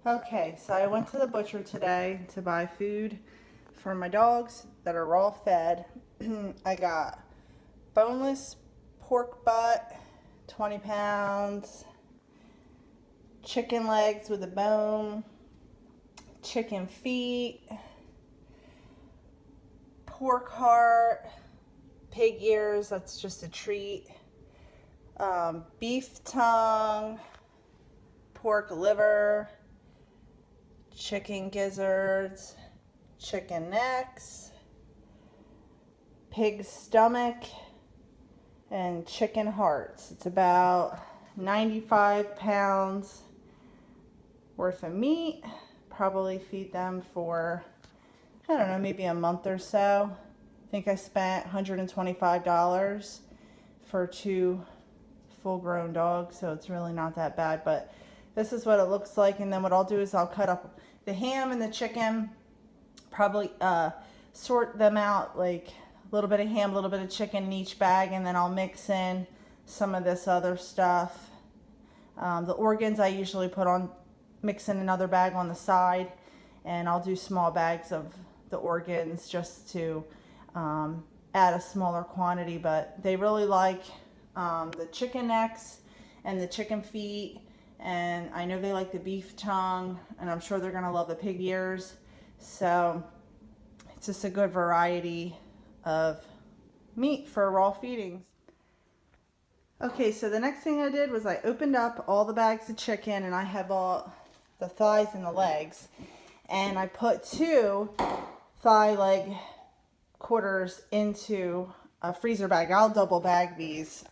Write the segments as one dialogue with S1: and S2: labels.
S1: Okay, so I went to the butcher today to buy food for my dogs that are raw fed. I got boneless pork butt, 20 pounds, chicken legs with a bone, chicken feet, pork heart, pig ears, that's just a treat, beef tongue, pork liver, chicken gizzards, chicken necks, pig stomach, and chicken hearts. It's about 95 pounds worth of meat. Probably feed them for, I don't know, maybe a month or so. I think I spent $125 for 2 full-grown dogs, so it's really not that bad, but this is what it looks like. And then what I'll do is I'll cut up the ham and the chicken, probably sort them out, like a little bit of ham, a little bit of chicken in each bag, and then I'll mix in some of this other stuff. The organs I usually mix in another bag on the side, and I'll do small bags of the organs just to add a smaller quantity, but they really like the chicken necks and the chicken feet, and I know they like the beef tongue, and I'm sure they're gonna love the pig ears. So it's just a good variety of meat for raw feedings. Okay, so the next thing I did was I opened up all the bags of chicken, and I have all the thighs and the legs, and I put 2 thigh leg quarters into a freezer bag. I'll double bag these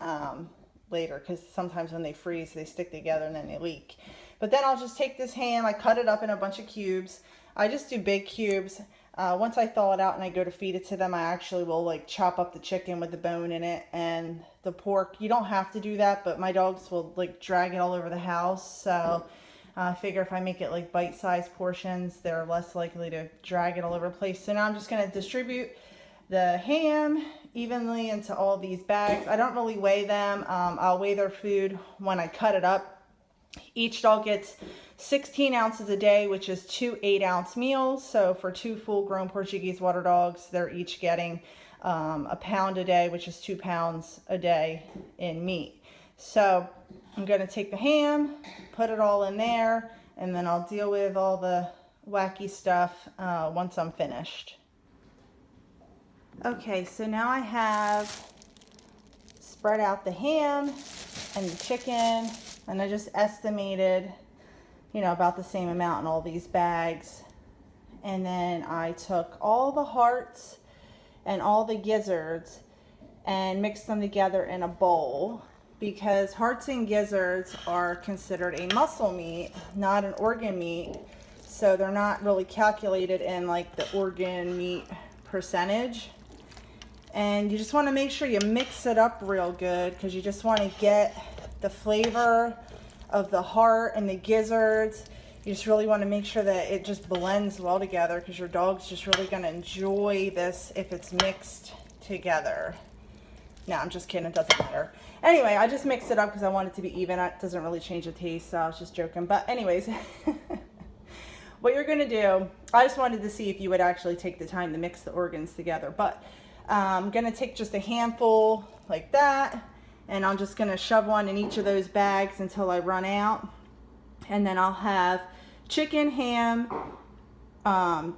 S1: later, because sometimes when they freeze they stick together and then they leak. But then I'll just take this ham, I cut it up in a bunch of cubes. I just do big cubes. Once I thaw it out and I go to feed it to them, I actually will like chop up the chicken with the bone in it, and the pork, you don't have to do that, but my dogs will like drag it all over the house. So I figure if I make it like bite-sized portions, they're less likely to drag it all over the place. So now I'm just going to distribute the ham evenly into all these bags. I don't really weigh them. I'll weigh their food when I cut it up. Each dog gets 16 ounces a day, which is 2 8-ounce meals. So for 2 full-grown Portuguese water dogs, they're each getting a pound a day, which is 2 pounds a day in meat. So I'm going to take the ham, put it all in there, and then I'll deal with all the wacky stuff once I'm finished. Okay, so now I have spread out the ham and the chicken, and I just estimated, about the same amount in all these bags. And then I took all the hearts and all the gizzards and mixed them together in a bowl, because hearts and gizzards are considered a muscle meat, not an organ meat. So they're not really calculated in like the organ meat percentage. And you just want to make sure you mix it up real good, because you just want to get the flavor of the heart and the gizzards. You just really want to make sure that it just blends well together, because your dog's just really going to enjoy this if it's mixed together. No, I'm just kidding. It doesn't matter. Anyway, I just mixed it up because I want it to be even. It doesn't really change the taste, so I was just joking. But anyways, what you're going to do, I just wanted to see if you would actually take the time to mix the organs together. But I'm going to take just a handful like that, and I'm just going to shove one in each of those bags until I run out. And then I'll have chicken, ham,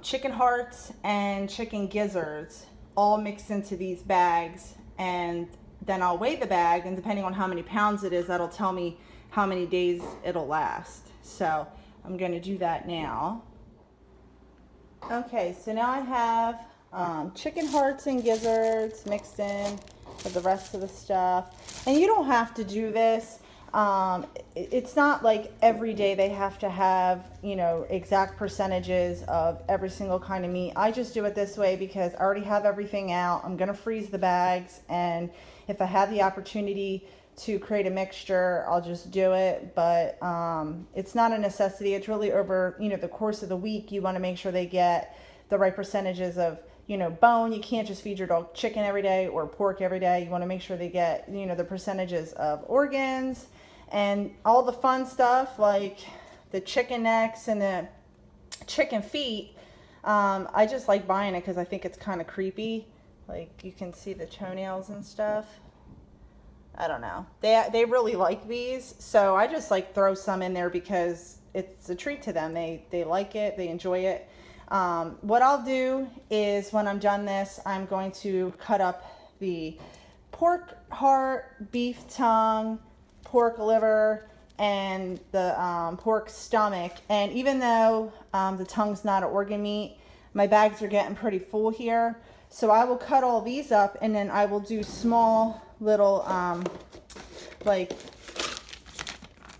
S1: chicken hearts, and chicken gizzards all mixed into these bags. And then I'll weigh the bag, and depending on how many pounds it is, that'll tell me how many days it'll last. So I'm going to do that now. Okay, so now I have chicken hearts and gizzards mixed in with the rest of the stuff. And you don't have to do this. It's not like every day they have to have, exact percentages of every single kind of meat. I just do it this way because I already have everything out. I'm going to freeze the bags, and if I have the opportunity to create a mixture, I'll just do it. But it's not a necessity. It's really over, the course of the week. You want to make sure they get the right percentages of bone. You can't just feed your dog chicken every day or pork every day. You want to make sure they get, the percentages of organs and all the fun stuff like the chicken necks and the chicken feet, I just like buying it because I think it's kind of creepy. Like you can see the toenails and stuff. I don't know. They really like these, so I just like throw some in there because it's a treat to them. They like it. They enjoy it. What I'll do is when I'm done this, I'm going to cut up the pork heart, beef tongue, pork liver, and the pork stomach. And even though the tongue's not an organ meat, my bags are getting pretty full here. So I will cut all these up, and then I will do small little, like,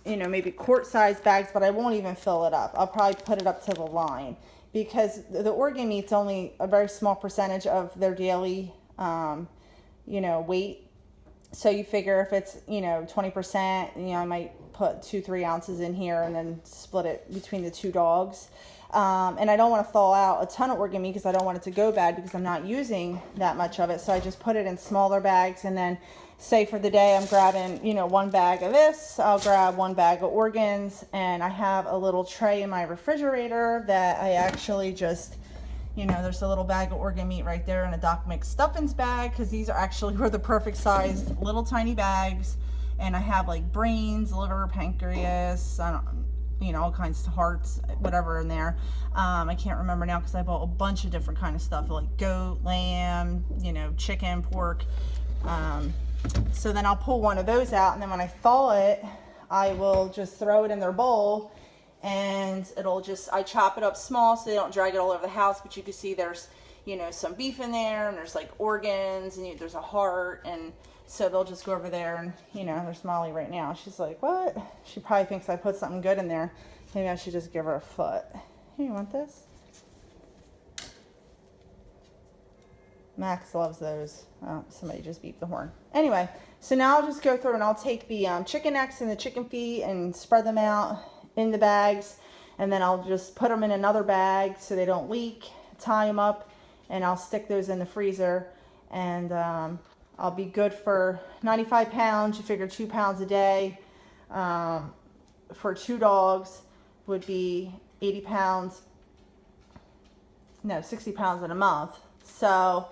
S1: you know, maybe quart-sized bags, but I won't even fill it up. I'll probably put it up to the line because the organ meat's only a very small percentage of their daily, you know, weight. So you figure if it's, you know, 20%, you know, I might put 2-3 ounces in here and then split it between the two dogs. And I don't want to thaw out a ton of organ meat because I don't want it to go bad because I'm not using that much of it. So I just put it in smaller bags, and then say for the day I'm grabbing, you know, 1 bag of this, I'll grab 1 bag of organs, and I have a little tray in my refrigerator that I actually just, you know, there's a little bag of organ meat right there in a Doc Mix stuffings bag because these are actually were the perfect sized little tiny bags. And I have like brains, liver, pancreas, I don't, you know, all kinds of hearts, whatever in there. I can't remember now because I bought a bunch of different kind of stuff like goat, lamb, you know, chicken, pork. So then I'll pull one of those out, and then when I thaw it, I will just throw it in their bowl, and it'll just, I chop it up small so they don't drag it all over the house, but you can see there's, you know, some beef in there, and there's like organs, and there's a heart, and so they'll just go over there, and, you know, there's Molly right now. She's like, what? She probably thinks I put something good in there. Maybe I should just give her a foot. Here, you want this? Max loves those. Oh, somebody just beeped the horn. Anyway, so now I'll just go through and I'll take the chicken necks and the chicken feet and spread them out in the bags. And then I'll just put them in another bag so they don't leak, tie them up, and I'll stick those in the freezer. And I'll be good for 95 pounds. You figure 2 pounds a day for 2 dogs would be 80 pounds. No, 60 pounds in a month. So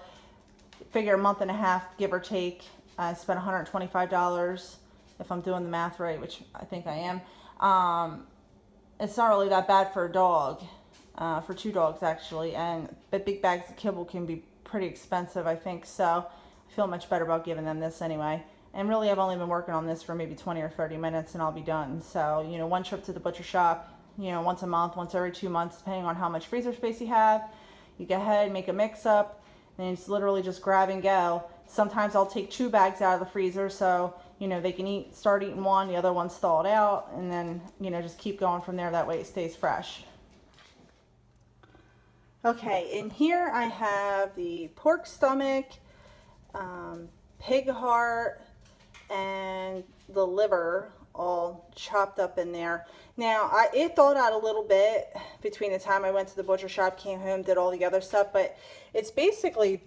S1: figure a month and a half, give or take. I spent $125 if I'm doing the math right, which I think I am. It's not really that bad for a dog, for 2 dogs actually. But big bags of kibble can be pretty expensive, I think. So I feel much better about giving them this anyway. And really, I've only been working on this for maybe 20 or 30 minutes and I'll be done. So, you know, 1 trip to the butcher shop, you know, once a month, once every 2 months, depending on how much freezer space you have. You go ahead, make a mix up, and it's literally just grab and go. Sometimes I'll take 2 bags out of the freezer so, you know, they can start eating one, the other one's thawed out, and then, you know, just keep going from there. That way it stays fresh. Okay, in here I have the pork stomach, pig heart, and the liver all chopped up in there. Now, it thawed out a little bit between the time I went to the butcher shop, came home, did all the other stuff, but it's basically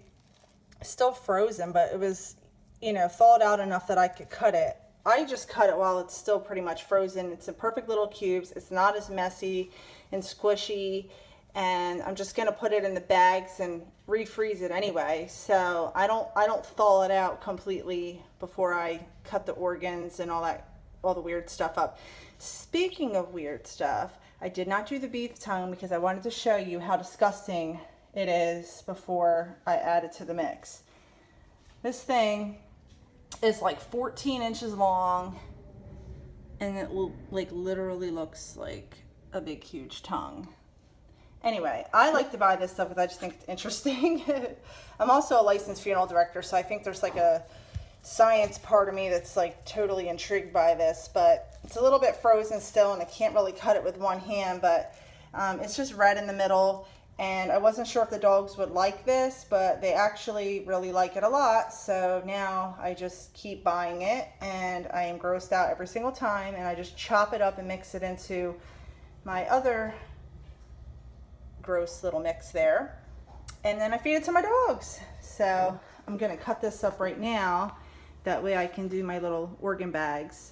S1: still frozen, but it was, you know, thawed out enough that I could cut it. I just cut it while it's still pretty much frozen. It's in perfect little cubes. It's not as messy and squishy, and I'm just gonna put it in the bags and refreeze it anyway. So I don't thaw it out completely before I cut the organs and all the weird stuff up. Speaking of weird stuff, I did not do the beef tongue because I wanted to show you how disgusting it is before I add it to the mix. This thing is like 14 inches long, and it like literally looks like a big huge tongue. Anyway, I like to buy this stuff because I just think it's interesting. I'm also a licensed funeral director, so I think there's like a science part of me that's like totally intrigued by this, but it's a little bit frozen still and I can't really cut it with one hand, but it's just red in the middle, and I wasn't sure if the dogs would like this, but they actually really like it a lot. So now I just keep buying it, and I am grossed out every single time, and I just chop it up and mix it into my other gross little mix there, and then I feed it to my dogs. So I'm gonna cut this up right now. That way I can do my little organ bags.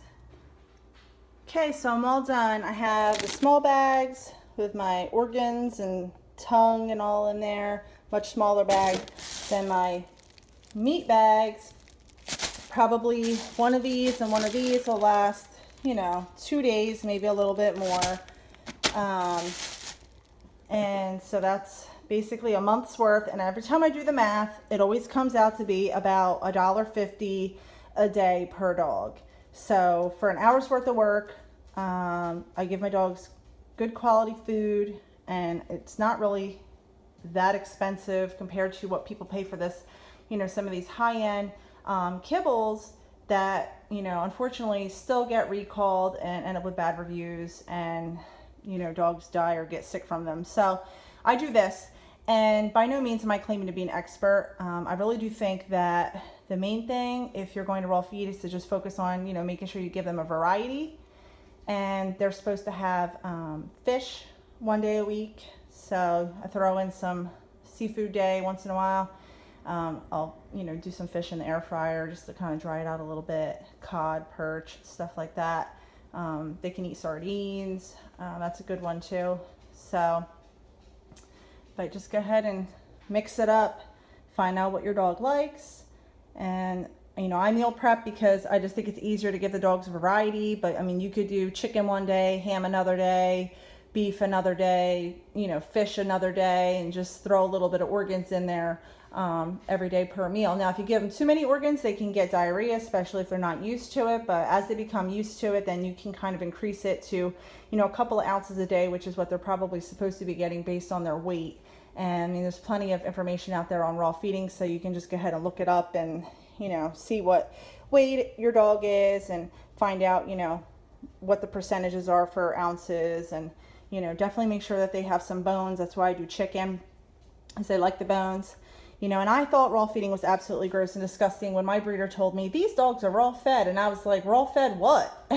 S1: Okay, so I'm all done. I have the small bags with my organs and tongue and all in there, much smaller bag than my meat bags. Probably one of these and one of these will last, you know, 2 days, maybe a little bit more. And so that's basically a month's worth. And every time I do the math, it always comes out to be about $1.50 a day per dog. So for an hour's worth of work, I give my dogs good quality food, and it's not really that expensive compared to what people pay for this, you know, some of these high-end kibbles that, you know, unfortunately still get recalled and end up with bad reviews, and, you know, dogs die or get sick from them. So I do this, and by no means am I claiming to be an expert. I really do think that the main thing, if you're going to raw feed, is to just focus on, you know, making sure you give them a variety. And they're supposed to have fish 1 day a week. So I throw in some seafood day once in a while. I'll, you know, do some fish in the air fryer just to kind of dry it out a little bit. Cod, perch, stuff like that. They can eat sardines. That's a good one too. So, but just go ahead and mix it up. Find out what your dog likes. And, you know, I meal prep because I just think it's easier to give the dogs variety. But I mean, you could do chicken one day, ham another day, beef another day, you know, fish another day, and just throw a little bit of organs in there every day per meal. Now, if you give them too many organs, they can get diarrhea, especially if they're not used to it. But as they become used to it, then you can kind of increase it to, you know, a couple of ounces a day, which is what they're probably supposed to be getting based on their weight. And I mean, there's plenty of information out there on raw feeding, so you can just go ahead and look it up and, you know, see what weight your dog is and find out, you know, what the percentages are for ounces. And, you know, definitely make sure that they have some bones. That's why I do chicken, because they like the bones. You know, and I thought raw feeding was absolutely gross and disgusting when my breeder told me these dogs are raw fed, and I was like, raw fed what?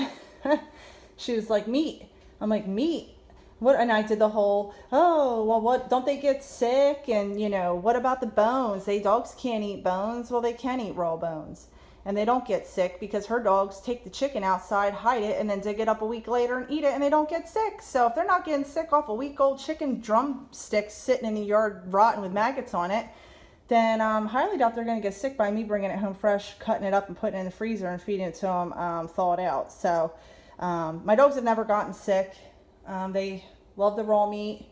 S1: She was like, meat. I'm like, meat? What? And I did the whole, oh, well, what, don't they get sick? And, you know, what about the bones? Dogs can't eat bones. Well, they can eat raw bones, and they don't get sick because her dogs take the chicken outside, hide it, and then dig it up a week later and eat it, and they don't get sick. So if they're not getting sick off a week-old chicken drumstick sitting in the yard rotten with maggots on it, then highly doubt they're going to get sick by me bringing it home fresh, cutting it up and putting it in the freezer and feeding it to them thawed out. So my dogs have never gotten sick. They love the raw meat,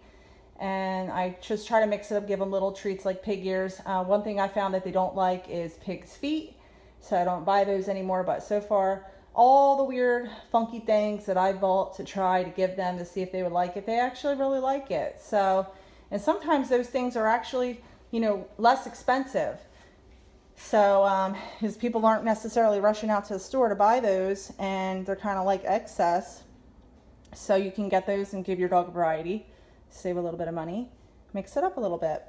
S1: and I just try to mix it up, give them little treats like pig ears. One thing I found that they don't like is pig's feet, so I don't buy those anymore. But so far, all the weird, funky things that I bought to try to give them to see if they would like it, they actually really like it. So, and sometimes those things are actually, you know, less expensive. So, because people aren't necessarily rushing out to the store to buy those, and they're kind of like excess. So you can get those and give your dog a variety, save a little bit of money, mix it up a little bit.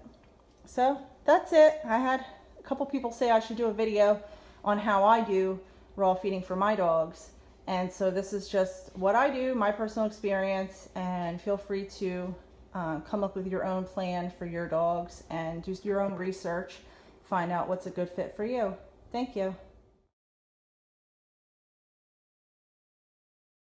S1: So that's it. I had a couple people say I should do a video on how I do raw feeding for my dogs. And so this is just what I do, my personal experience, and feel free to come up with your own plan for your dogs and do your own research, find out what's a good fit for you. Thank you.